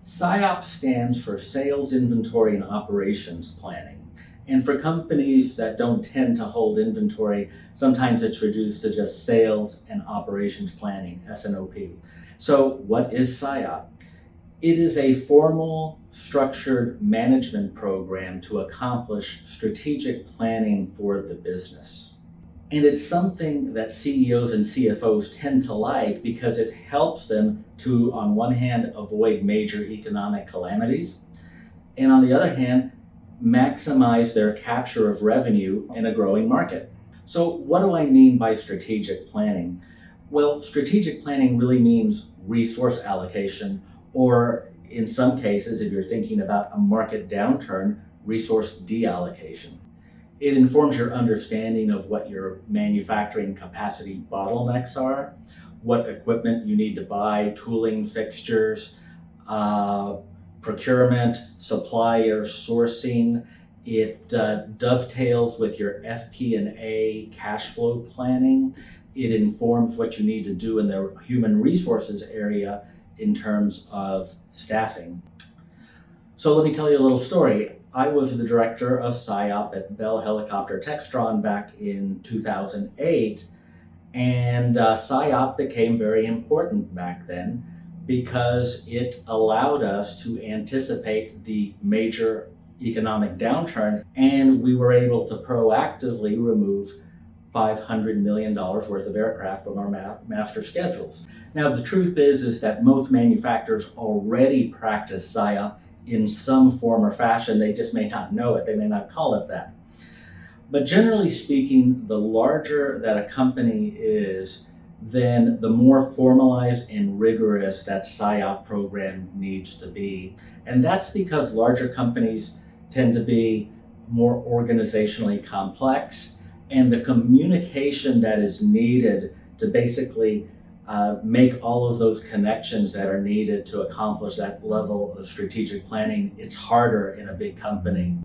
SIOP stands for Sales, Inventory, and Operations Planning. And for companies that don't tend to hold inventory, sometimes it's reduced to just Sales and Operations Planning, S&OP. So what is SIOP? It is a formal, structured management program to accomplish strategic planning for the business. And it's something that CEOs and CFOs tend to like because it helps them to, on one hand, avoid major economic calamities, and on the other hand, maximize their capture of revenue in a growing market. So what do I mean by strategic planning? Well, strategic planning really means resource allocation, or in some cases, if you're thinking about a market downturn, resource deallocation. It informs your understanding of what your manufacturing capacity bottlenecks are, what equipment you need to buy, tooling, fixtures, procurement, supplier sourcing. It dovetails with your FP&A cash flow planning. It informs what you need to do in the human resources area in terms of staffing. So let me tell you a little story. I was the director of SIOP at Bell Helicopter Textron back in 2008, and SIOP became very important back then because it allowed us to anticipate the major economic downturn, and we were able to proactively remove $500 million worth of aircraft from our master schedules. Now, the truth is that most manufacturers already practice SIOP in some form or fashion. They just may not know it. They may not call it that. But generally speaking, the larger that a company is, then the more formalized and rigorous that SIOP program needs to be. And that's because larger companies tend to be more organizationally complex, and the communication that is needed to basically make all of those connections that are needed to accomplish that level of strategic planning, it's harder in a big company.